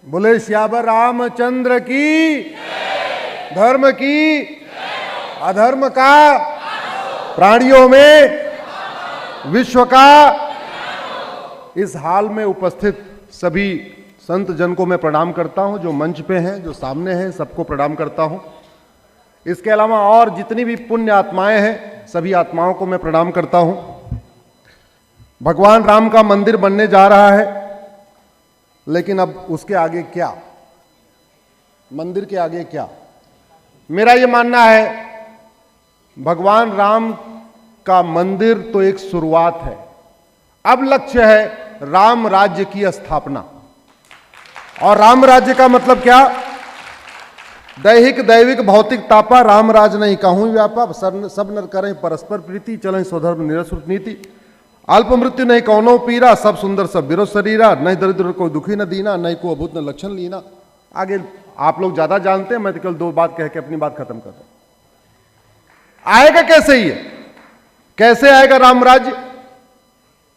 बोले श्यावर रामचंद्र की, धर्म की, अधर्म का, प्राणियों में विश्व का। इस हाल में उपस्थित सभी संत जन को मैं प्रणाम करता हूं, जो मंच पे हैं, जो सामने हैं, सबको प्रणाम करता हूं। इसके अलावा और जितनी भी पुण्य आत्माएं हैं, सभी आत्माओं को मैं प्रणाम करता हूं। भगवान राम का मंदिर बनने जा रहा है, लेकिन अब उसके आगे क्या, मंदिर के आगे क्या? मेरा यह मानना है, भगवान राम का मंदिर तो एक शुरुआत है। अब लक्ष्य है राम राज्य की स्थापना। और राम राज्य का मतलब क्या? दैहिक दैविक भौतिक तापा राम राज नहीं कहूं व्यापा, सब नर करें परस्पर प्रीति, चलें स्वधर्म निरसुत नीति। अल्प मृत्यु नहीं कौनो पीरा, सब सुंदर सब विरोध शरीरा, नहीं दरिद्र को दुखी न दीना, नहीं को अभूत न लक्षण लीना। आगे आप लोग ज्यादा जानते हैं, मैं तो केवल दो बात कह के अपनी बात खत्म कर रहा हूं। आएगा कैसे ये? कैसे आएगा राम राज्य?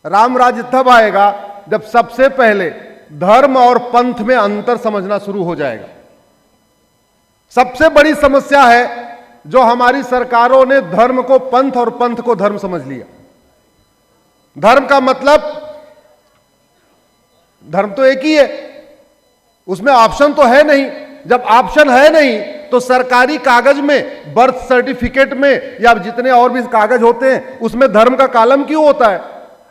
राम राज्य तब आएगा जब सबसे पहले धर्म और पंथ में अंतर समझना शुरू हो जाएगा। सबसे बड़ी समस्या है जो हमारी सरकारों ने धर्म को पंथ और पंथ को धर्म समझ लिया। धर्म का मतलब, धर्म तो एक ही है, उसमें ऑप्शन तो है नहीं। जब ऑप्शन है नहीं तो सरकारी कागज में, बर्थ सर्टिफिकेट में या जितने और भी कागज होते हैं उसमें धर्म का कॉलम क्यों होता है?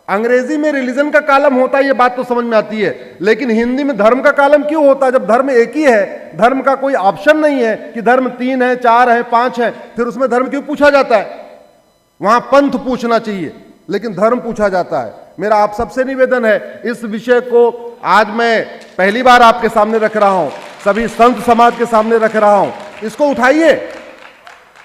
अंग्रेजी में रिलीजन का कॉलम होता है, ये बात तो समझ में आती है, लेकिन हिंदी में धर्म का कॉलम क्यों होता है? जब धर्म एक ही है, धर्म का कोई ऑप्शन नहीं है कि धर्म 3 है, 4 है, 5 है, फिर उसमें धर्म क्यों पूछा जाता है? वहां पंथ पूछना चाहिए, लेकिन धर्म पूछा जाता है। मेरा आप सबसे निवेदन है, इस विषय को आज मैं पहली बार आपके सामने रख रहा हूं, सभी संत समाज के सामने रख रहा हूं, इसको उठाइए।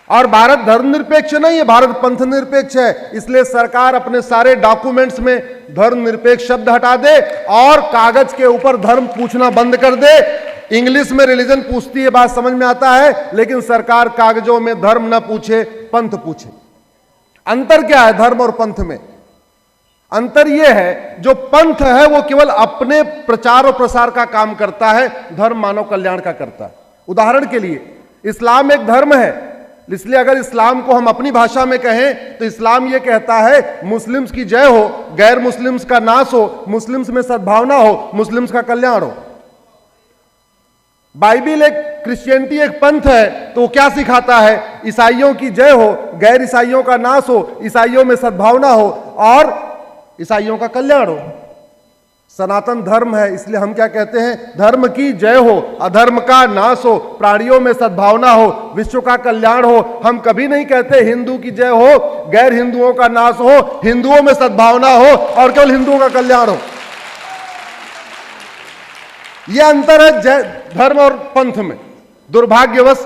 और भारत धर्म निरपेक्ष नहीं है, भारत पंथ निरपेक्ष है। इसलिए सरकार अपने सारे डॉक्यूमेंट्स में धर्म निरपेक्ष शब्द हटा दे और कागज के ऊपर धर्म पूछना बंद कर दे। इंग्लिश में रिलीजन पूछती है, बात समझ में आता है, लेकिन सरकार कागजों में धर्म ना पूछे, पंथ पूछे। अंतर क्या है धर्म और पंथ में? अंतर यह है, जो पंथ है वो केवल अपने प्रचार और प्रसार का काम करता है, धर्म मानव कल्याण का करता है। उदाहरण के लिए इस्लाम एक धर्म है, इसलिए अगर इस्लाम को हम अपनी भाषा में कहें तो इस्लाम यह कहता है मुस्लिम्स की जय हो, गैर मुस्लिम्स का नाश हो, मुस्लिम्स में सद्भावना हो, मुस्लिम्स का कल्याण हो। बाइबिल एक, क्रिश्चियनिटी एक पंथ है, तो वो क्या सिखाता है? ईसाइयों की जय हो, गैर ईसाइयों का नाश हो, ईसाइयों में सद्भावना हो और ईसाइयों का कल्याण हो। सनातन धर्म है, इसलिए हम क्या कहते हैं? धर्म की जय हो, अधर्म का नाश हो, प्राणियों में सद्भावना हो, विश्व का कल्याण हो। हम कभी नहीं कहते हिंदू की जय हो, गैर हिंदुओं का नाश हो, हिंदुओं में सद्भावना हो और केवल हिंदुओं का कल्याण हो। यह अंतर है धर्म और पंथ में। दुर्भाग्यवश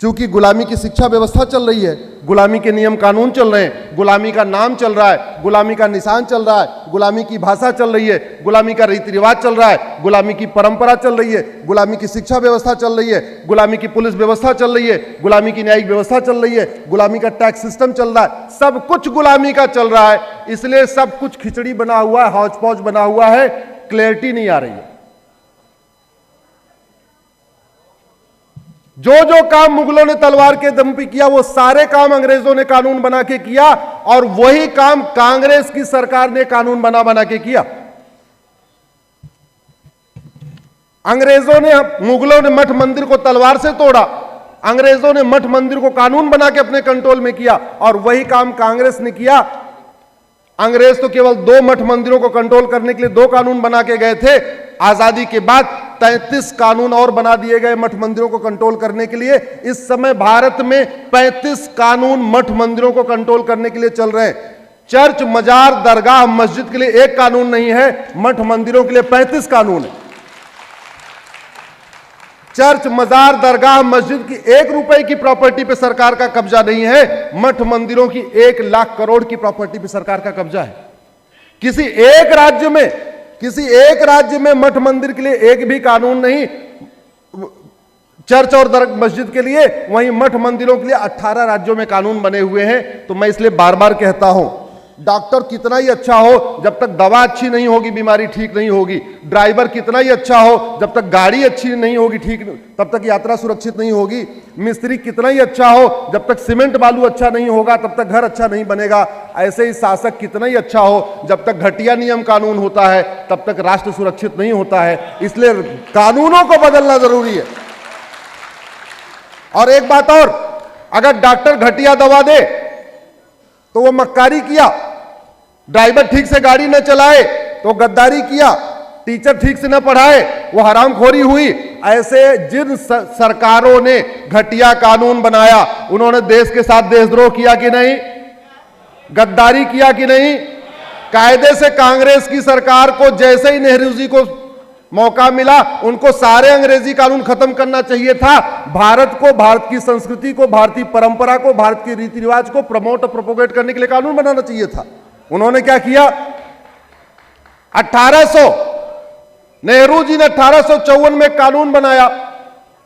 क्योंकि गुलामी की शिक्षा व्यवस्था चल रही है, गुलामी के नियम कानून चल रहे हैं, गुलामी का नाम चल रहा है, गुलामी का निशान चल रहा है, गुलामी की भाषा चल रही है, गुलामी का रीति रिवाज चल रहा है, गुलामी की परंपरा चल रही है, गुलामी की शिक्षा व्यवस्था चल रही है, गुलामी की पुलिस व्यवस्था चल रही है, गुलामी की न्यायिक व्यवस्था चल रही है, गुलामी का टैक्स सिस्टम चल रहा है, सब कुछ गुलामी का चल रहा है। इसलिए सब कुछ खिचड़ी बना हुआ है, हौच पौच बना हुआ है, क्लैरिटी नहीं आ रही है। जो जो काम मुगलों ने तलवार के दम पे किया, वो सारे काम अंग्रेजों ने कानून बना के किया और वही काम कांग्रेस की सरकार ने कानून बना के किया। अंग्रेजों ने, मुगलों ने मठ मंदिर को तलवार से तोड़ा, अंग्रेजों ने मठ मंदिर को कानून बना के अपने कंट्रोल में किया और वही काम कांग्रेस ने किया। अंग्रेज तो केवल 2 मठ मंदिरों को कंट्रोल करने के लिए 2 कानून बना के गए थे। आजादी के बाद 33 कानून और बना दिए गए मठ मंदिरों को कंट्रोल करने के लिए। इस समय भारत में 35 कानून मठ मंदिरों को कंट्रोल करने के लिए चल रहे हैं। चर्च, मजार, दरगाह, मस्जिद के लिए एक कानून नहीं है, मठ मंदिरों के लिए 35 कानून है। चर्च, मजार, दरगाह, मस्जिद की 1 रुपए की प्रॉपर्टी पे सरकार का कब्जा नहीं है, मठ मंदिरों की 1 लाख करोड़ की प्रॉपर्टी पे सरकार का कब्जा है। किसी एक राज्य में मठ मंदिर के लिए एक भी कानून नहीं, चर्च और मस्जिद के लिए, वहीं मठ मंदिरों के लिए 18 राज्यों में कानून बने हुए हैं। तो मैं इसलिए बार बार कहता हूं, डॉक्टर कितना ही अच्छा हो, जब तक दवा अच्छी नहीं होगी बीमारी ठीक नहीं होगी। ड्राइवर कितना ही अच्छा हो, जब तक गाड़ी अच्छी नहीं होगी ठीक तब तक यात्रा सुरक्षित नहीं होगी। मिस्त्री कितना ही अच्छा हो, जब तक सीमेंट बालू अच्छा नहीं होगा तब तक घर अच्छा नहीं बनेगा। ऐसे ही शासक कितना ही अच्छा हो, जब तक घटिया नियम कानून होता है तब तक राष्ट्र सुरक्षित नहीं होता है। इसलिए कानूनों को बदलना जरूरी है। और एक बात और, अगर डॉक्टर घटिया दवा दे तो वो मक्कारी किया, ड्राइवर ठीक से गाड़ी न चलाए तो गद्दारी किया, टीचर ठीक से न पढ़ाए वो हरामखोरी हुई। ऐसे जिन सरकारों ने घटिया कानून बनाया उन्होंने देश के साथ देशद्रोह किया कि नहीं, गद्दारी किया कि नहीं। कायदे से कांग्रेस की सरकार को जैसे ही नेहरू जी को मौका मिला उनको सारे अंग्रेजी कानून खत्म करना चाहिए था। भारत को, भारत की संस्कृति को, भारतीय परंपरा को, भारत के रीति रिवाज को प्रमोट और प्रोपोगेट करने के लिए कानून बनाना चाहिए था। उन्होंने क्या किया, 1800 नेहरू जी ने 1854 में कानून बनाया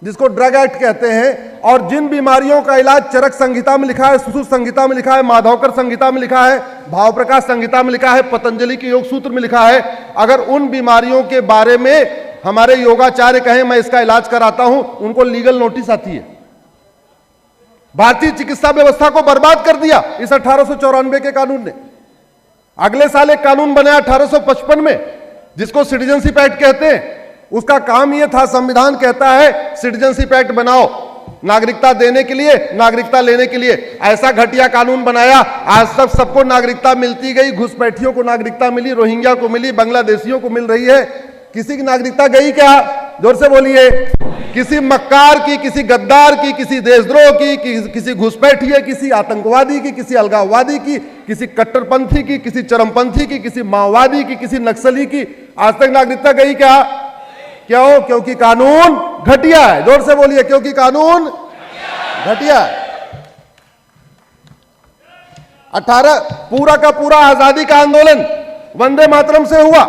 जिसको ड्रग एक्ट कहते हैं, और जिन बीमारियों का इलाज चरक संहिता में लिखा है, सुश्रुत संहिता में लिखा है, माधवकर संहिता में लिखा है, भाव प्रकाश संहिता में लिखा है, पतंजलि के योग सूत्र में लिखा है, अगर उन बीमारियों के बारे में हमारे योगाचार्य कहें मैं इसका इलाज कराता हूं, उनको लीगल नोटिस आती है। भारतीय चिकित्सा व्यवस्था को बर्बाद कर दिया इस 1894 के कानून ने। अगले साल एक कानून बनाया 1855 में जिसको सिटीजनशिप एक्ट कहते हैं। उसका काम यह था, संविधान कहता है सिटीजनशिप एक्ट बनाओ नागरिकता देने के लिए, नागरिकता लेने के लिए। ऐसा घटिया कानून बनाया, आज तक सबको नागरिकता मिलती गई, घुसपैठियों को नागरिकता मिली, रोहिंग्या को मिली, बांग्लादेशियों को मिल रही है। किसी की नागरिकता गई क्या? जोर से बोलिए। किसी मक्कार की, किसी गद्दार की, किसी देशद्रोह की, किसी घुसपैठिए, किसी आतंकवादी की, किसी अलगाववादी की, किसी कट्टरपंथी की, किसी चरमपंथी की, किसी माओवादी की, किसी नक्सली की आज तक नागरिकता गई क्या? क्यों? क्योंकि कानून घटिया है। जोर से बोलिए, क्योंकि कानून घटिया है। 18 पूरा का पूरा आजादी का आंदोलन वंदे मातरम से हुआ।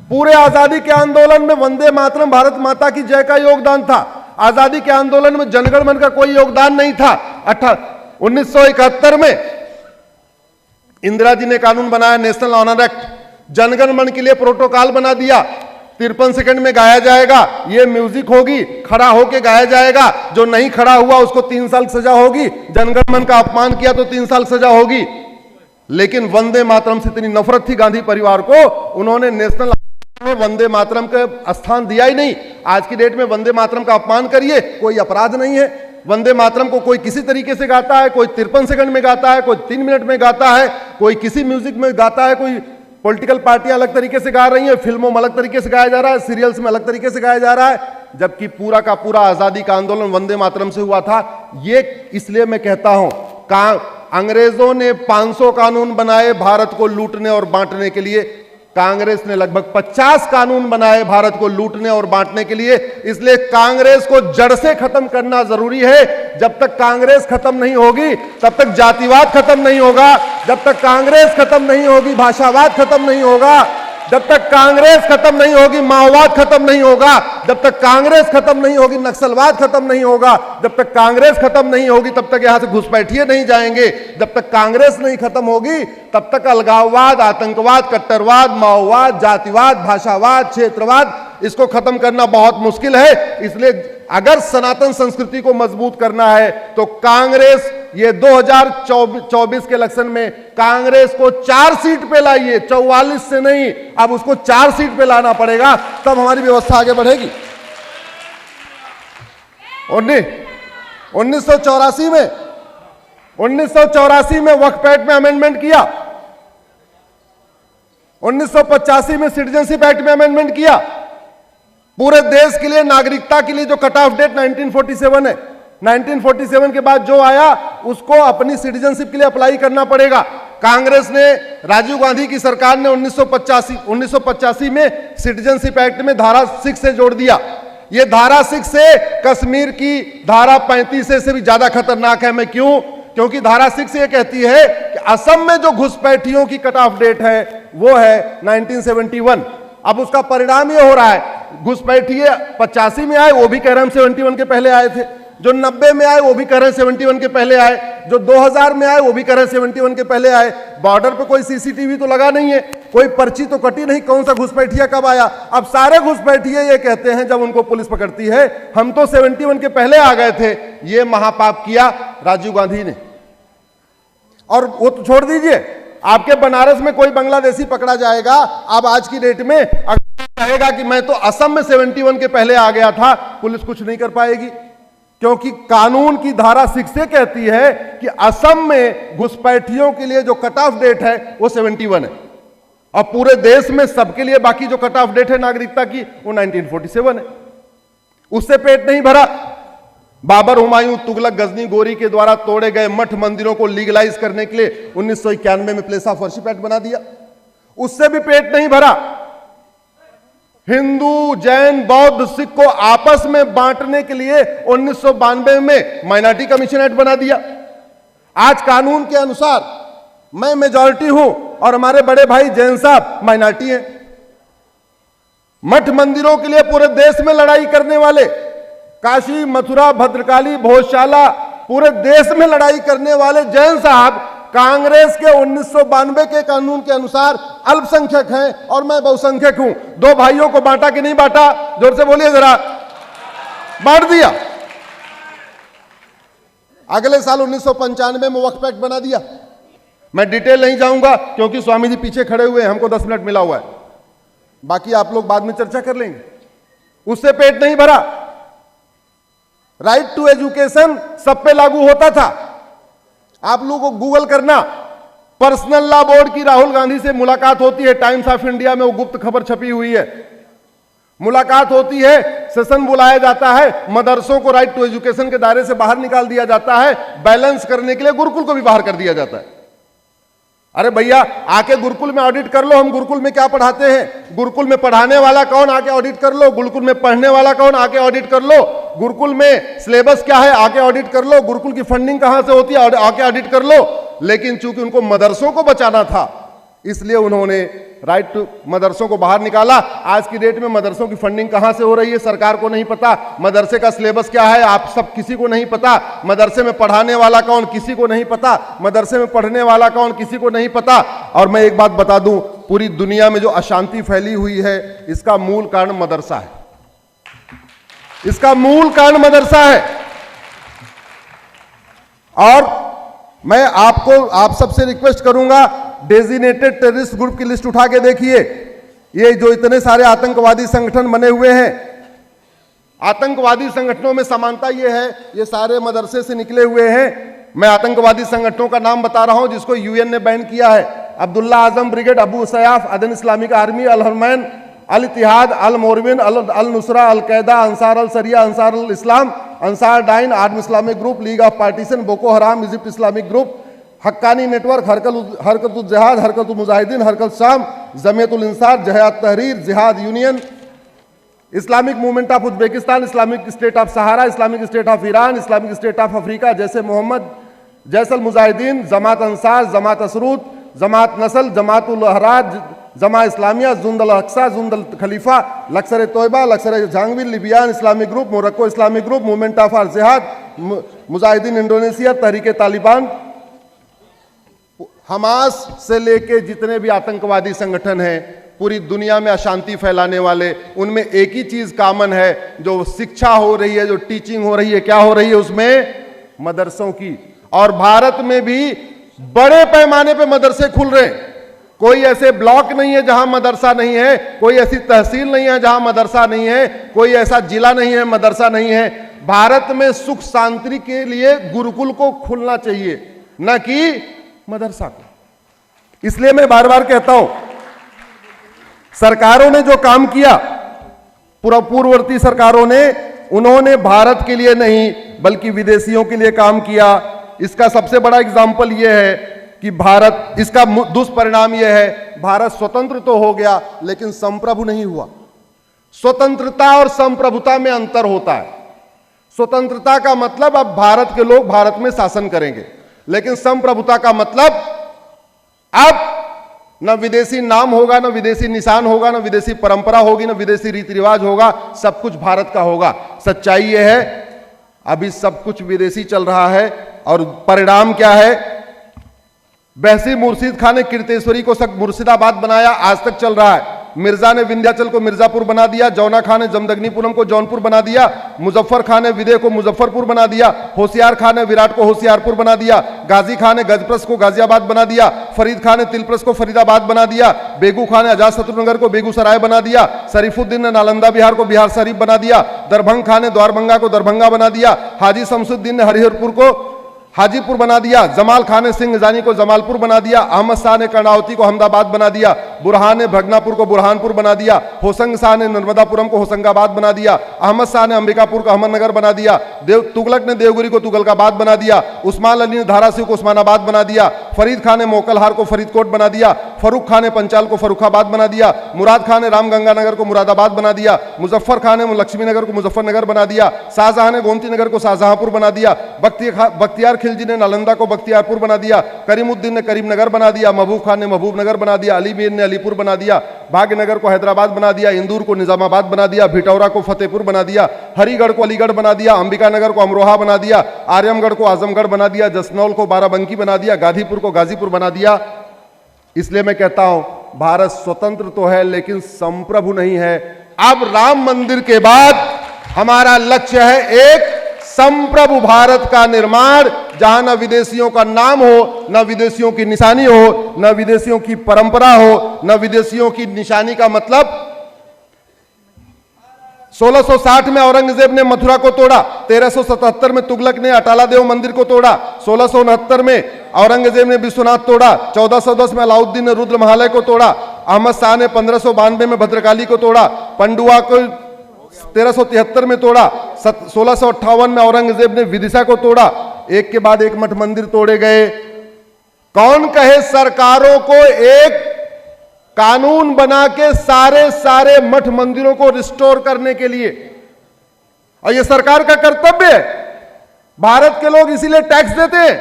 पूरे आजादी के आंदोलन में वंदे मातरम, भारत माता की जय का योगदान था। आजादी के आंदोलन में जनगण मन का कोई योगदान नहीं था। 1971 में इंदिरा जी ने कानून बनाया, नेशनल ऑनर एक्ट, जनगण मन के लिए प्रोटोकॉल बना दिया। 53 सेकंड में गाया जाएगा, ये म्यूजिक होगी, खड़ा होके गाया जाएगा। जो नहीं खड़ा हुआ उसको 3 साल सजा होगी, जनगण मन का अपमान किया तो 3 साल सजा होगी। लेकिन वंदे मातरम से इतनी नफरत थी गांधी परिवार को, उन्होंने नेशनल में वंदे मातरम का स्थान दिया ही नहीं। आज की डेट में वंदे मातरम का अपमान करिए, कोई अपराध नहीं है। वंदे मातरम को कोई किसी तरीके से गाता है, कोई 53 सेकंड में गाता है, कोई 3 मिनट में गाता है, कोई किसी म्यूजिक में गाता है, कोई पॉलिटिकल पार्टियां अलग तरीके से गा रही हैं, फिल्मों में अलग तरीके से गाया जा रहा है, सीरियल्स में अलग तरीके से गाया जा रहा है, जबकि पूरा का पूरा आजादी का आंदोलन वंदे मातरम से हुआ था। ये इसलिए मैं कहता हूं, अंग्रेजों ने 500 कानून बनाए भारत को लूटने और बांटने के लिए, कांग्रेस ने लगभग 50 कानून बनाए भारत को लूटने और बांटने के लिए। इसलिए कांग्रेस को जड़ से खत्म करना जरूरी है। जब तक कांग्रेस खत्म नहीं होगी तब तक जातिवाद खत्म नहीं होगा, जब तक कांग्रेस खत्म नहीं होगी भाषावाद खत्म नहीं होगा, जब तक कांग्रेस खत्म नहीं होगी माओवाद खत्म नहीं होगा, जब तक कांग्रेस खत्म नहीं होगी नक्सलवाद खत्म नहीं होगा, जब तक कांग्रेस खत्म नहीं होगी तब तक यहां से घुसपैठिए नहीं जाएंगे, जब तक कांग्रेस नहीं खत्म होगी तब तक अलगाववाद, आतंकवाद, कट्टरवाद, माओवाद, जातिवाद, भाषावाद, क्षेत्रवाद, इसको खत्म करना बहुत मुश्किल है। इसलिए अगर सनातन संस्कृति को मजबूत करना है तो कांग्रेस ये 2024 के इलेक्शन में कांग्रेस को 4 सीट पे लाइए, 44 से नहीं, अब उसको 4 सीट पे लाना पड़ेगा, तब हमारी व्यवस्था आगे बढ़ेगी। 1984 में वक्फ एक्ट में अमेंडमेंट किया, 1985 में सिटीजनशिप एक्ट में अमेंडमेंट किया। पूरे देश के लिए नागरिकता के लिए जो कट ऑफ डेट 1947 है, 1947 के बाद जो आया उसको अपनी सिटीजनशिप के लिए अप्लाई करना पड़ेगा। कांग्रेस ने, राजीव गांधी की सरकार ने 1985 में सिटीजनशिप एक्ट में धारा 6 से जोड़ दिया। यह धारा 6 से कश्मीर की धारा 35 से भी ज्यादा खतरनाक है। मैं क्यों? क्योंकि धारा 6 ये कहती है कि असम में जो घुसपैठियों की कट ऑफ डेट है वो है 1971। अब उसका परिणाम ये हो रहा है, घुसपैठिए 85 में आए, वो भी कह रहे हम 71 के पहले आए थे। जो 90 में आए वो भी कह रहे हैं 71 के पहले आए, जो 2000 में आए वो भी कह रहे हैं 71 के पहले आए। बॉर्डर पे कोई सीसीटीवी तो लगा नहीं है, कोई पर्ची तो कटी नहीं, कौन सा घुसपैठिया कब आया। अब सारे घुसपैठिए ये कहते हैं जब उनको पुलिस पकड़ती है, हम तो 71 के पहले आ गए थे। ये महापाप किया राजीव गांधी ने। और वो तो छोड़ दीजिए, आपके बनारस में कोई बांग्लादेशी पकड़ा जाएगा, अब आज की डेट में अगर कहेगा कि मैं तो असम में 71 के पहले आ गया था, पुलिस कुछ नहीं कर पाएगी, क्योंकि कानून की धारा 6 कहती है कि असम में घुसपैठियों के लिए जो कट ऑफ डेट है वो 71 है, और पूरे देश में सबके लिए बाकी जो कट ऑफ डेट है नागरिकता की वो 1947 है। उससे पेट नहीं भरा। बाबर, हुमायूं, तुगलक, गजनी, गोरी के द्वारा तोड़े गए मठ मंदिरों को लीगलाइज करने के लिए 1991 में प्लेस ऑफ वर्शिप एक्ट बना दिया, उससे भी पेट नहीं भरा। हिंदू, जैन, बौद्ध, सिख को आपस में बांटने के लिए 1992 में माइनॉरिटी कमीशन एक्ट बना दिया। आज कानून के अनुसार मैं मेजॉरिटी हूं और हमारे बड़े भाई जैन साहब माइनॉरिटी हैं। मठ मंदिरों के लिए पूरे देश में लड़ाई करने वाले, काशी, मथुरा, भद्रकाली, भोजशाला, पूरे देश में लड़ाई करने वाले जैन साहब कांग्रेस के 1992 के कानून के अनुसार अल्पसंख्यक हैं और मैं बहुसंख्यक हूं। दो भाइयों को बांटा कि नहीं बांटा? जोर से बोलिए जरा। बांट दिया। अगले साल 1995 में वक्फ एक्ट बना दिया। मैं डिटेल नहीं जाऊंगा क्योंकि स्वामी जी पीछे खड़े हुए हैं, हमको 10 मिनट मिला हुआ है, बाकी आप लोग बाद में चर्चा कर लेंगे। उससे पेट नहीं भरा। राइट टू एजुकेशन सब पे लागू होता था। आप लोगों को गूगल करना, पर्सनल लॉ बोर्ड की राहुल गांधी से मुलाकात होती है, टाइम्स ऑफ इंडिया में वो गुप्त खबर छपी हुई है। मुलाकात होती है, सेशन बुलाया जाता है, मदरसों को राइट टू एजुकेशन के दायरे से बाहर निकाल दिया जाता है, बैलेंस करने के लिए गुरुकुल को भी बाहर कर दिया जाता है। अरे भैया, आके गुरुकुल में ऑडिट कर लो, हम गुरुकुल में क्या पढ़ाते हैं, गुरुकुल में पढ़ाने वाला कौन, आके ऑडिट कर लो। गुरुकुल में पढ़ने वाला कौन, आके ऑडिट कर लो। गुरुकुल में सिलेबस क्या है, आके ऑडिट कर लो। गुरुकुल की फंडिंग कहां से होती है, आके ऑडिट कर लो। लेकिन चूंकि उनको मदरसों को बचाना था, इसलिए उन्होंने राइट टू मदरसों को बाहर निकाला। आज की डेट में मदरसों की फंडिंग कहां से हो रही है सरकार को नहीं पता। मदरसे का सिलेबस क्या है आप सब किसी को नहीं पता। मदरसे में पढ़ाने वाला कौन, किसी को नहीं पता। मदरसे में पढ़ने वाला कौन, किसी को नहीं पता। और मैं एक बात बता दूं, पूरी दुनिया में जो अशांति फैली हुई है, इसका मूल कारण मदरसा है। इसका मूल कारण मदरसा है। और मैं आप सबसे रिक्वेस्ट करूंगा, डेजिग्नेटेड टेररिस्ट ग्रुप की लिस्ट उठा के देखिए। ये जो इतने सारे आतंकवादी संगठन बने हुए हैं, आतंकवादी संगठनों में समानता ये है, ये सारे मदरसे से निकले हुए हैं। मैं आतंकवादी संगठनों का नाम बता रहा हूं जिसको यूएन ने बैन किया है। अब्दुल्ला आजम ब्रिगेड, अबू सयाफ, अदन इस्लामिक आर्मी, अल हरमैन, अल इतिहाद, अल मोरविन, अल नुसरा, अल कैदा, Ansar al Sharia, Ansar al Islam, Ansar Dine, arm Islamic group, league of partition, Boko Haram, Egypt Islamic group, Haqqani network, Harkat Jihad, हरकत मुजाहिदीन, हरकत शाम, जमीयतुल इंसार, जहाद तहरीर, जिहाद union, Islamic movement of Uzbekistan, Islamic state of Sahara, Islamic state of Iran, Islamic state of Africa, जैसे मोहम्मद, जैसल मुजाहिदीन, जमात अंसार, जमात असरूद, जमात नसल, जमात ul Ahrar, Jemaah Islamiyah, Jund Aqsa, Jund Khalifa, Lashkar Taiba, Lashkar Jahangir, Libyan Islamic group, Morocco Islamic group, movement of jihad, Mujahideen Indonesia, Tehrike Taliban, Hamas से लेके जितने भी आतंकवादी संगठन हैं पूरी दुनिया में अशांति फैलाने वाले, उनमें एक ही चीज कॉमन है, जो शिक्षा हो रही है, जो टीचिंग हो रही है, क्या हो रही है उसमें, मदरसों की। और भारत में भी बड़े पैमाने पे मदरसे खुल रहे हैं। कोई ऐसे ब्लॉक नहीं है जहां मदरसा नहीं है, कोई ऐसी तहसील नहीं है जहां मदरसा नहीं है, कोई ऐसा जिला नहीं है मदरसा नहीं है। भारत में सुख शांति के लिए गुरुकुल को खुलना चाहिए, न कि मदरसा को। इसलिए मैं बार बार कहता हूं, सरकारों ने जो काम किया, पूर्ववर्ती सरकारों ने, उन्होंने भारत के लिए नहीं बल्कि विदेशियों के लिए काम किया। इसका सबसे बड़ा एग्जाम्पल यह है कि भारत, इसका दुष्परिणाम यह है, भारत स्वतंत्र तो हो गया लेकिन संप्रभु नहीं हुआ। स्वतंत्रता और संप्रभुता में अंतर होता है। स्वतंत्रता का मतलब अब भारत के लोग भारत में शासन करेंगे, लेकिन संप्रभुता का मतलब अब न विदेशी नाम होगा, न विदेशी निशान होगा, न विदेशी परंपरा होगी, न विदेशी रीति रिवाज होगा, सब कुछ भारत का होगा। सच्चाई यह है, अभी सब कुछ विदेशी चल रहा है और परिणाम क्या है? बहसी मुर्शिद खान ने कीर्तेश्वरी को मुर्शिदाबाद बनाया, आज तक चल रहा है। मिर्जा ने विंध्याचल को मिर्जापुर बना दिया, जौना खान ने जमदग्नीपुरम को जौनपुर बना दिया, मुजफ्फर खान ने विदेह को मुजफ्फरपुर बना दिया, होशियार खान ने विराट को होशियारपुर बना दिया, गाजी खान ने गजप्रस को गाजियाबाद बना दिया, फरीद खान ने तिलप्रस को फरीदाबाद बना दिया, बेगू खान ने अजातशत्रुनगर को बेगूसराय बना दिया, शरीफुद्दीन ने नालंदा बिहार को बिहार शरीफ बना दिया, दरभंग खान ने द्वारभंगा को दरभंगा बना दिया, हाजी शमसुद्दीन ने हरिहरपुर को हाजीपुर बना दिया, जमाल खान ने सिंह जानी को जमालपुर बना दिया, अहमद शाह ने कर्णावती को अहमदाबाद बना दिया, बुरहान ने भगनापुर को बुरहानपुर बना दिया, होशंग शाह ने नर्मदापुरम को होशंगाबाद बना दिया, अहमद शाह ने अंबिकापुर को अहमदनगर बना दिया, तुगलक ने देवगिरी को तुगलकाबाद बना दिया, उस्मान अली ने धाराशिव को उस्मानाबाद बना दिया, फरीद खान ने मोकलहार को फरीदकोट बना दिया, फरूख खान ने पंचाल को फरुखाबाद बना दिया, मुराद खान ने रामगंगानगर को मुरादाबाद बना दिया, मुजफ्फर खान ने लक्ष्मीनगर को मुजफ्फरनगर बना दिया, शाहजहां ने गोमती नगर को शाहजहांपुर बना दिया, बख्तियार खिलजी ने नालंदा को बख्तियारपुर बना दिया, करीमुद्दीन ने करीमनगर बना दिया, महबूब खान ने महबूबनगर बना दिया, अली मीर ने अलीपुर बना दिया, भाग्यनगर को हैदराबाद बना दिया, इंदौर को निजामाबाद बना दिया, भिटौरा को फतेहपुर बना दिया, हरिगढ़ को अलीगढ़ बना दिया, अंबिकानगर को अमरोहा बना दिया, आर्यमगढ़ को आजमगढ़ बना दिया, जसनौल को बाराबंकी बना दिया, गाजीपुर को गाजीपुर बना दिया। इसलिए मैं कहता हूं भारत स्वतंत्र तो है लेकिन संप्रभु नहीं है। अब राम मंदिर के बाद हमारा लक्ष्य है एक संप्रभु भारत का निर्माण, जहां न विदेशियों का नाम हो, न विदेशियों की निशानी हो, न विदेशियों की परंपरा हो, न विदेशियों की निशानी का मतलब 1660 में औरंगजेब ने मथुरा को तोड़ा, 1377 में तुगलक ने अटाला देव मंदिर को तोड़ा, 1669 में औरंगजेब ने विश्वनाथ तोड़ा, 1410 में अलाउद्दीन ने रुद्र महालय को तोड़ा, अहमद शाह ने 1592 में भद्रकाली को तोड़ा, पंडुआ को 1373 में तोड़ा, 1658 में औरंगजेब ने विदिशा को तोड़ा। एक के बाद एक मठ मंदिर तोड़े गए। कौन कहे सरकारों को एक कानून बना के सारे मठ मंदिरों को रिस्टोर करने के लिए, और यह सरकार का कर्तव्य है। भारत के लोग इसीलिए टैक्स देते हैं।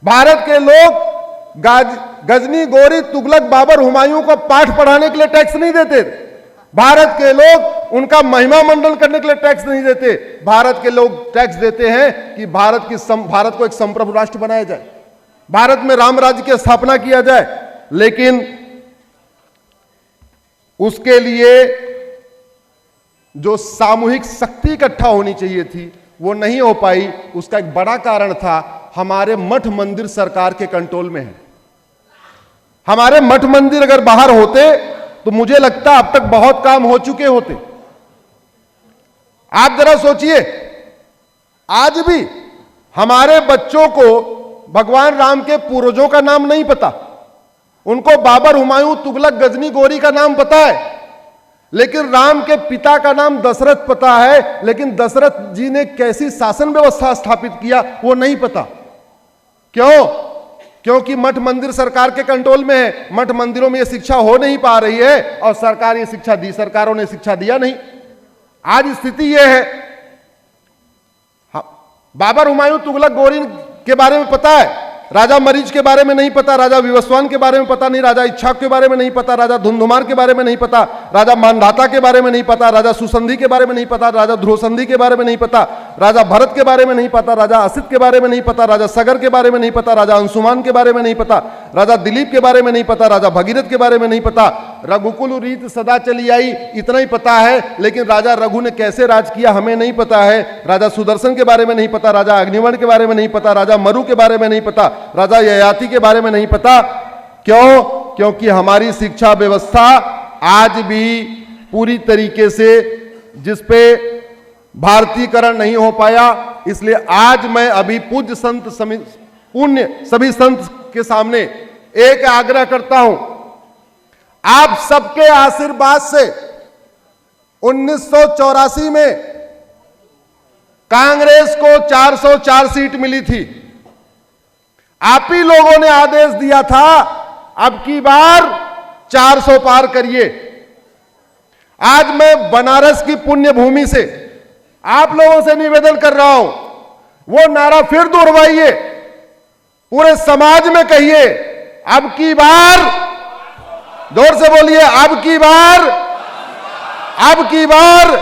भारत के लोग गजनी, गोरी, तुगलक, बाबर, हुमायूं का पाठ पढ़ाने के लिए टैक्स नहीं देते। भारत के लोग उनका महिमा मंडन करने के लिए टैक्स नहीं देते। भारत के लोग टैक्स देते हैं कि भारत को एक संप्रभु राष्ट्र बनाया जाए, भारत में राम राज्य की स्थापना किया जाए। लेकिन उसके लिए जो सामूहिक शक्ति इकट्ठा होनी चाहिए थी वो नहीं हो पाई। उसका एक बड़ा कारण था हमारे मठ मंदिर सरकार के कंट्रोल में है। हमारे मठ मंदिर अगर बाहर होते तो मुझे लगता अब तक बहुत काम हो चुके होते। आप जरा सोचिए, आज भी हमारे बच्चों को भगवान राम के पूर्वजों का नाम नहीं पता। उनको बाबर, हुमायूं, तुगलक, गजनी, गोरी का नाम पता है, लेकिन राम के पिता का नाम दशरथ पता है, लेकिन दशरथ जी ने कैसी शासन व्यवस्था स्थापित किया वो नहीं पता। क्यों? क्योंकि मठ मंदिर सरकार के कंट्रोल में है। मठ मंदिरों में यह शिक्षा हो नहीं पा रही है और सरकार ये शिक्षा दी, सरकारों ने शिक्षा दिया नहीं। आज स्थिति यह है, बाबर, हुमायूं, तुगलक, गोरी के बारे में पता है, राजा मरीच के बारे में नहीं पता, राजा विवस्वान के बारे में पता नहीं, राजा इच्छाक के बारे में नहीं पता, राजा धुंधुमार के बारे में नहीं पता, राजा मानधाता के बारे में नहीं पता, राजा सुसंधि के बारे में नहीं पता, राजा ध्रुवसंधि के बारे में नहीं पता, राजा भरत के बारे में नहीं पता, राजा असित के बारे में नहीं पता, राजा सगर के बारे में नहीं पता, राजा अंशुमान के बारे में नहीं पता, राजा दिलीप के बारे में नहीं पता, राजा भगीरथ के बारे में नहीं पता। रघुकुल रीत सदा चली आई, इतना ही पता है, लेकिन राजा रघु ने कैसे राज किया हमें नहीं पता है। राजा सुदर्शन के बारे में नहीं पता, राजा अग्निवर्ण के बारे में नहीं पता, राजा मरु के बारे में नहीं पता, राजा ययाति के बारे में नहीं पता। क्यों? क्योंकि हमारी शिक्षा व्यवस्था आज भी पूरी तरीके से जिस पे भारतीयकरण नहीं हो पाया। इसलिए आज मैं अभी पूज्य संत पुण्य सभी संत के सामने एक आग्रह करता हूं, आप सबके आशीर्वाद से 1984 में कांग्रेस को 404 सीट मिली थी। आप ही लोगों ने आदेश दिया था अब की बार 400 पार करिए। आज मैं बनारस की पुण्य भूमि से आप लोगों से निवेदन कर रहा हूं, वो नारा फिर दोहराइए, पूरे समाज में कहिए, अब की बार, जोर से बोलिए, अब की बार, अब की बार,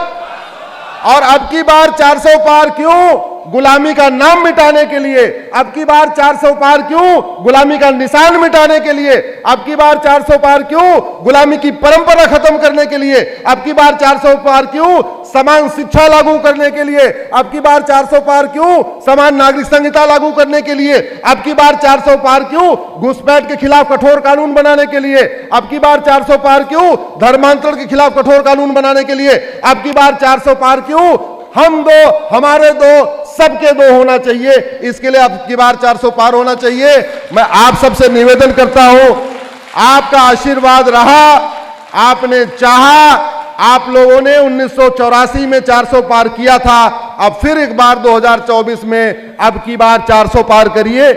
और अब की बार 400 पार। क्यों? गुलामी का नाम मिटाने के लिए, अब की बार 400 पार क्यों, गुलामी का निशान मिटाने के लिए, अब की बार 400 पार क्यों, गुलामी की परंपरा खत्म करने के लिए, अब की बार 400 पार क्यों, समान शिक्षा लागू करने के लिए, अब की बार 400 पार क्यों, समान नागरिक संहिता लागू करने के लिए, अब की बार 400 पार क्यों, घुसपैठ के खिलाफ कठोर कानून बनाने के लिए, अब की बार 400 पार क्यों, धर्मांतरण के खिलाफ कठोर कानून बनाने के लिए, अब की बार 400 पार क्यों, हम दो हमारे दो सबके दो होना चाहिए। इसके लिए अब की बार 400 पार होना चाहिए। मैं आप सबसे निवेदन करता हूं, आपका आशीर्वाद रहा, आपने चाहा, आप लोगों ने 1984 में 400 पार किया था, अब फिर एक बार 2024 में अब की बार 400 पार करिए।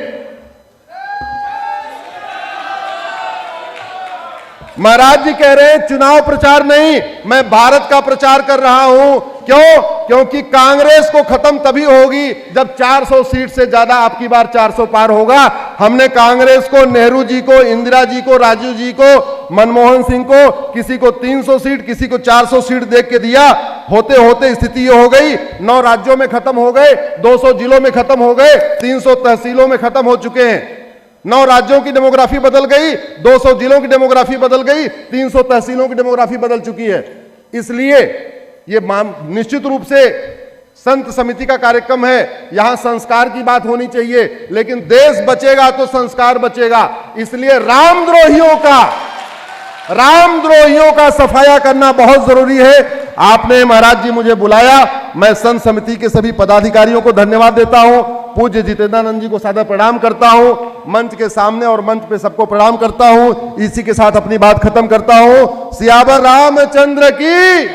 महाराज जी कह रहे हैं चुनाव प्रचार नहीं, मैं भारत का प्रचार कर रहा हूं। क्यों? क्योंकि कांग्रेस को खत्म तभी होगी जब 400 सीट से ज्यादा आपकी बार 400 पार होगा। हमने कांग्रेस को, नेहरू जी को, इंदिरा जी को, राजीव जी को, मनमोहन सिंह को, किसी को 300 सीट, किसी को 400 सीट देख के दिया। होते होते स्थिति ये हो गई, 9 राज्यों में खत्म हो गए, 200 जिलों में खत्म हो गए, 300 तहसीलों में खत्म हो चुके हैं। 9 राज्यों की डेमोग्राफी बदल गई, 200 जिलों की डेमोग्राफी बदल गई, 300 तहसीलों की डेमोग्राफी बदल चुकी है। इसलिए ये निश्चित रूप से संत समिति का कार्यक्रम है, यहां संस्कार की बात होनी चाहिए, लेकिन देश बचेगा तो संस्कार बचेगा। इसलिए रामद्रोहियों का सफाया करना बहुत जरूरी है। आपने महाराज जी मुझे बुलाया, मैं संत समिति के सभी पदाधिकारियों को धन्यवाद देता हूं, पूज्य जितेंद्रानंद जी को सादर प्रणाम करता हूं, मंच के सामने और मंच पे सबको प्रणाम करता हूं। इसी के साथ अपनी बात खत्म करता हूं। सियावर रामचंद्र की